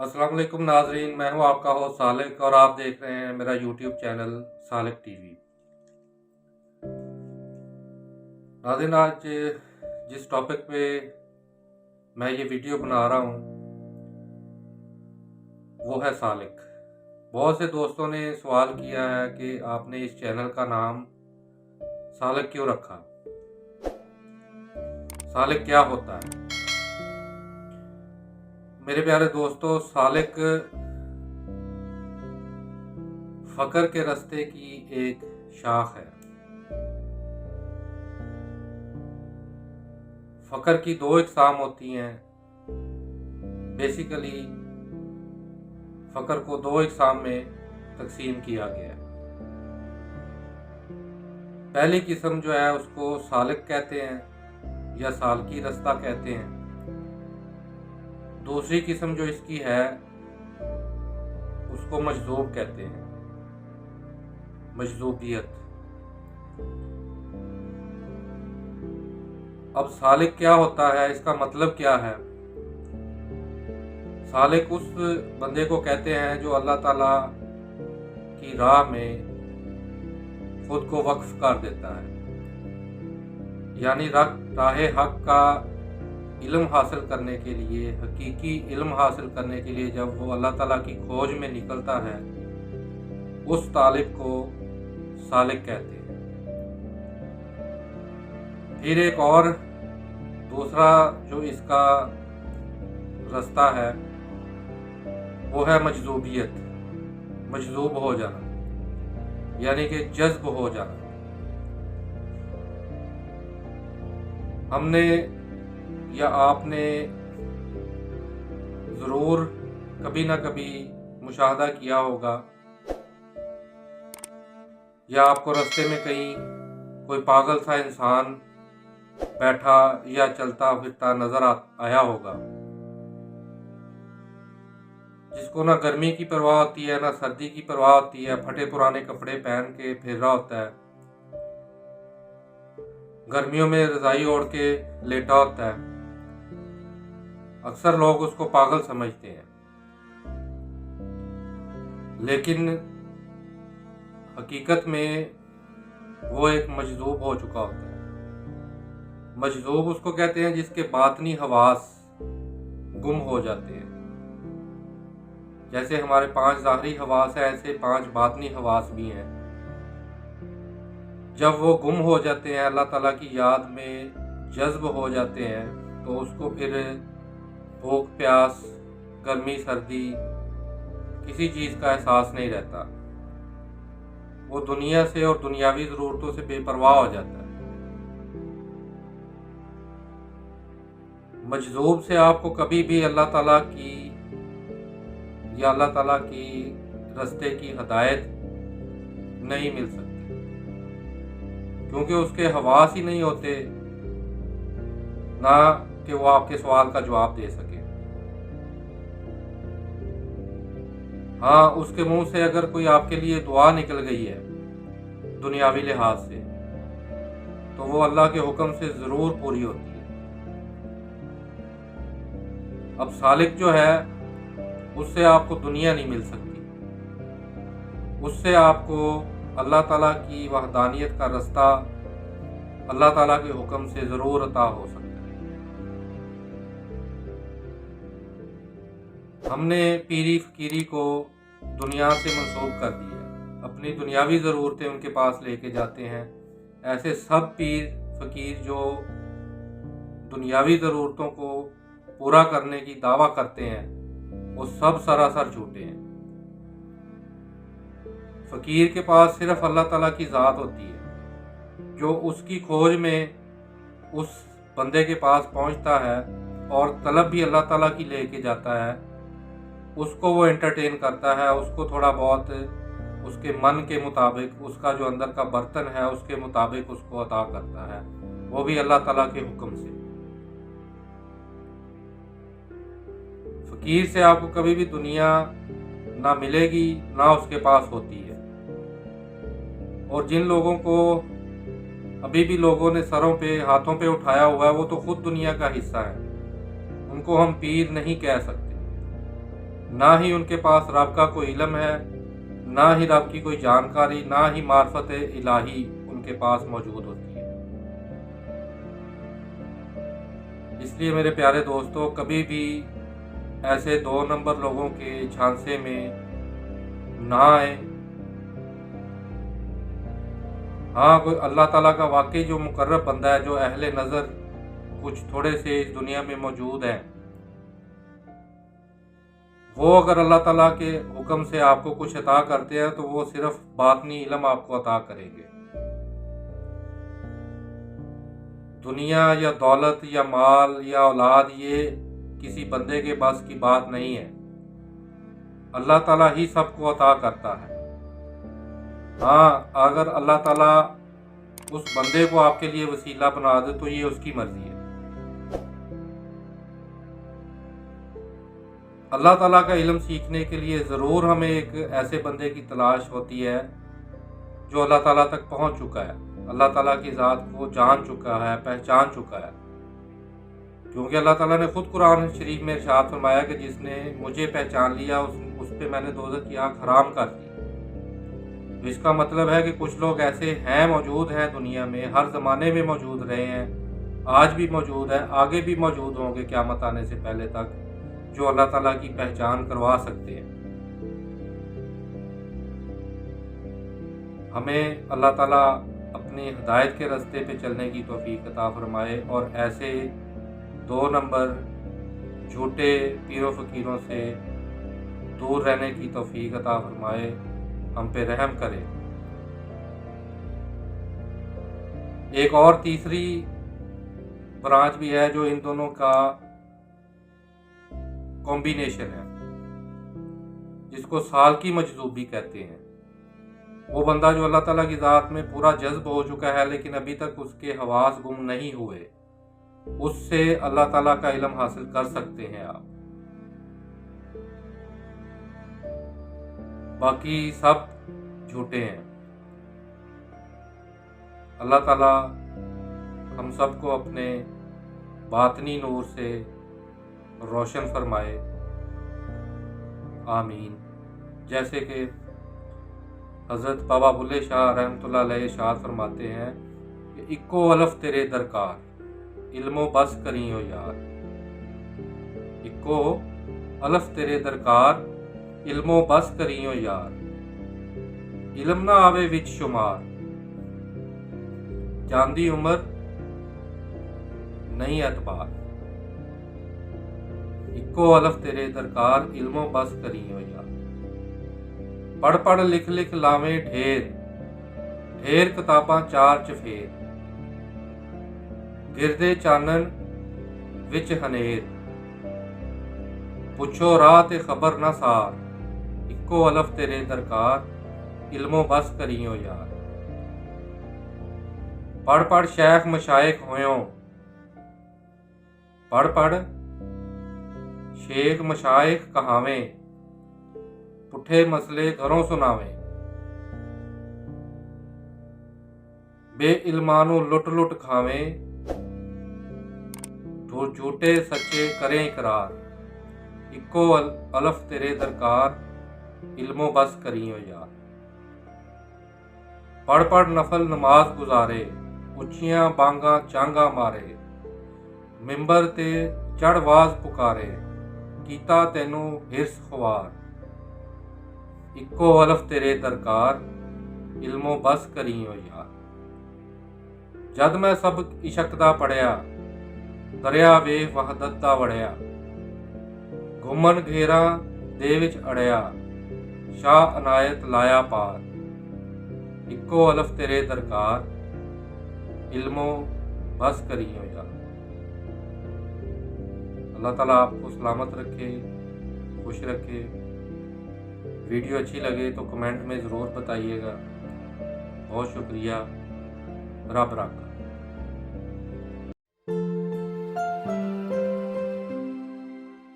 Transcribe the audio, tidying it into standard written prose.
अस्सलाम वालेकुम नाजरीन, मैं हूं आपका होस्ट सालिक और आप देख रहे हैं मेरा यूट्यूब चैनल सालिक टीवी। नाज़रीन, आज जिस टॉपिक पे मैं ये वीडियो बना रहा हूं वो है सालिक। बहुत से दोस्तों ने सवाल किया है कि आपने इस चैनल का नाम सालिक क्यों रखा, सालिक क्या होता है। मेरे प्यारे दोस्तों, सालिक फकर के रास्ते की एक शाख है। फकर की दो इकसाम होती हैं। बेसिकली फकर को दो इकसाम में तकसीम किया गया है। पहली किस्म जो है उसको सालिक कहते हैं या सालकी रास्ता कहते हैं। दूसरी किस्म जो इसकी है उसको मजजूब कहते हैं, मजजूबियत। अब सालिक क्या होता है, इसका मतलब क्या है। सालिक उस बंदे को कहते हैं जो अल्लाह ताला की राह में खुद को वक्फ कर देता है, यानी राह हक का इल्म हासिल करने के लिए, हकीकी इल्म हासिल करने के लिए जब वो अल्लाह ताला की खोज में निकलता है, उस तालिब को सालिक कहते हैं। फिर एक और दूसरा जो इसका रास्ता है वो है मजजूबियत, मजजूब हो जाना, यानी कि जज्ब हो जाना। हमने या आपने ज़रूर कभी ना कभी मुशाहदा किया होगा, या आपको रास्ते में कहीं कोई पागल सा इंसान बैठा या चलता फिरता नजर आया होगा, जिसको ना गर्मी की परवाह होती है ना सर्दी की परवाह होती है, फटे पुराने कपड़े पहन के फिर रहा होता है, गर्मियों में रजाई ओढ़ के लेटा होता है। अक्सर लोग उसको पागल समझते हैं, लेकिन हकीकत में वो एक मजजूब हो चुका होता है। मजजूब उसको कहते हैं जिसके बातनी हवास गुम हो जाते हैं। जैसे हमारे 5 ज़ाहरी हवास हैं, ऐसे 5 बातनी हवास भी हैं। जब वो गुम हो जाते हैं, अल्लाह ताला की याद में जज्ब हो जाते हैं, तो उसको फिर भूख प्यास, गर्मी सर्दी, किसी चीज़ का एहसास नहीं रहता। वो दुनिया से और दुनियावी ज़रूरतों से बेपरवाह हो जाता है। मजजूब से आपको कभी भी अल्लाह ताला की या अल्लाह ताला की रास्ते की हदायत नहीं मिल सकती, क्योंकि उसके हवास ही नहीं होते ना कि वो आपके सवाल का जवाब दे सके। हाँ, उसके मुंह से अगर कोई आपके लिए दुआ निकल गई है दुनियावी लिहाज से, तो वो अल्लाह के हुक्म से ज़रूर पूरी होती है। अब सालिक जो है उससे आपको दुनिया नहीं मिल सकती, उससे आपको अल्लाह ताला की वहदानियत का रास्ता अल्लाह ताला के हुक्म से ज़रूर अता हो सकता है। हमने पीरी फकीरी को दुनिया से मंसूब कर दिया, अपनी दुनियावी ज़रूरतें उनके पास लेके जाते हैं। ऐसे सब पीर फकीर जो दुनियावी ज़रूरतों को पूरा करने की दावा करते हैं, वो सब सरासर झूठे हैं। फकीर के पास सिर्फ अल्लाह ताला की ज़ात होती है, जो उसकी खोज में उस बंदे के पास पहुंचता है और तलब भी अल्लाह ताला की लेके जाता है। उसको वो एंटरटेन करता है, उसको थोड़ा बहुत उसके मन के मुताबिक, उसका जो अंदर का बर्तन है उसके मुताबिक उसको अता करता है, वो भी अल्लाह ताला के हुक्म से। फकीर से आपको कभी भी दुनिया ना मिलेगी ना उसके पास होती है। और जिन लोगों को अभी भी लोगों ने सरों पे हाथों पे उठाया हुआ है, वो तो खुद दुनिया का हिस्सा है, उनको हम पीर नहीं कह सकते। ना ही उनके पास रब का कोई इल्म है, ना ही रब की कोई जानकारी, ना ही मार्फत इलाही उनके पास मौजूद होती है। इसलिए मेरे प्यारे दोस्तों, कभी भी ऐसे 2 नंबर लोगों के झांसे में ना आए। हाँ, कोई अल्लाह ताला का वाकई जो मुकर्रब बंदा है, जो अहले नज़र कुछ थोड़े से इस दुनिया में मौजूद हैं, वो अगर अल्लाह ताला के हुक्म से आपको कुछ अता करते हैं तो वो सिर्फ बातनी इल्म आपको अता करेंगे। दुनिया या दौलत या माल या औलाद ये किसी बंदे के बस की बात नहीं है। अल्लाह ताला ही सबको अता करता है। हाँ, अगर अल्लाह ताला उस बंदे को आपके लिए वसीला बना दे तो ये उसकी मर्जी है। अल्लाह ताला का इल्म सीखने के लिए ज़रूर हमें एक ऐसे बंदे की तलाश होती है जो अल्लाह ताला तक पहुंच चुका है, अल्लाह ताला की ज़ात को जान चुका है, पहचान चुका है। क्योंकि अल्लाह ताला ने खुद कुरान शरीफ में इरशाद फरमाया कि जिसने मुझे पहचान लिया उस पे मैंने दोज़ख की आग हराम कर दी। तो इसका मतलब है कि कुछ लोग ऐसे हैं, मौजूद हैं दुनिया में, हर ज़माने में मौजूद रहे हैं, आज भी मौजूद हैं, आगे भी मौजूद होंगे क़यामत आने से पहले तक, जो अल्लाह ताला की पहचान करवा सकते हैं। हमें अल्लाह ताला अपनी हिदायत के रास्ते पे चलने की तौफीक अता फरमाए और ऐसे 2 नंबर झूठे पीरों फ़कीरों से दूर रहने की तौफीक अता फरमाए, हम पे रहम करे। एक और तीसरी ब्रांच भी है जो इन दोनों का कॉम्बिनेशन है, जिसको साल की मजज़ूबी कहते हैं। वो बंदा जो अल्लाह ताला की ज़ात में पूरा जज्ब हो चुका है लेकिन अभी तक उसके हवास गुम नहीं हुए, उससे अल्लाह ताला का इल्म हासिल कर सकते हैं आप। बाकी सब झूठे हैं। अल्लाह ताला हम सबको अपने बातनी नूर से रोशन फरमाए, आमीन। जैसे कि हज़रत बाबा बुल्ले शाह रहमतुल्लाह अलैह इरशाद फरमाते हैं कि इक्को अलफ तेरे दरकार, इल्मो बस करी हो यार। इक्को अलफ तेरे दरकार, इल्मो बस करी हो यार। इल्म ना आवे विच शुमार, जांदी उम्र नहीं एतबार। इक्को अलफ तेरे दरकार, इल्मो बस करी हो यार। पढ़ पढ़ लिख लिख लावे ढेर, ढेर किताबां चार चफेर। गिरदे चानन विच हनेर, पुछो राह ते खबर न सार। इक्को अलफ तेरे दरकार, इल्मो बस करियो यार। पढ़ पढ़ शैख मशाइख होयों, पढ़ पढ़ शेख मशाइख कहावें। पुठे मसले घरों सुनावें, बे इल्मानू लुट लुट खावें। झूठे सच्चे करें इकरार, इक्को अलफ तेरे दरकार, इल्मो बस करियो यार। पढ़ पढ़ नफल नमाज गुजारे, उच्चियां बांगा चांगा मारे। मिंबर ते चढ़ वाज पुकारे, कीता तैनू हिरस ख्वार। इक्को अलफ तेरे दरकार, इल्मो बस करियो यार। जद मैं सब इशक दा पढ़िया, दरिया वेख वहदत दा वड़िया। घुमन घेरा दे विच अड़िया, शाह अनायत लाया पार। इक्को अलफ तेरे दरकार, इल्मो बस करियो यार। अल्लाह ताला आपको सलामत रखे, खुश रखे। वीडियो अच्छी लगे तो कमेंट में ज़रूर बताइएगा। बहुत शुक्रिया। रब रखा।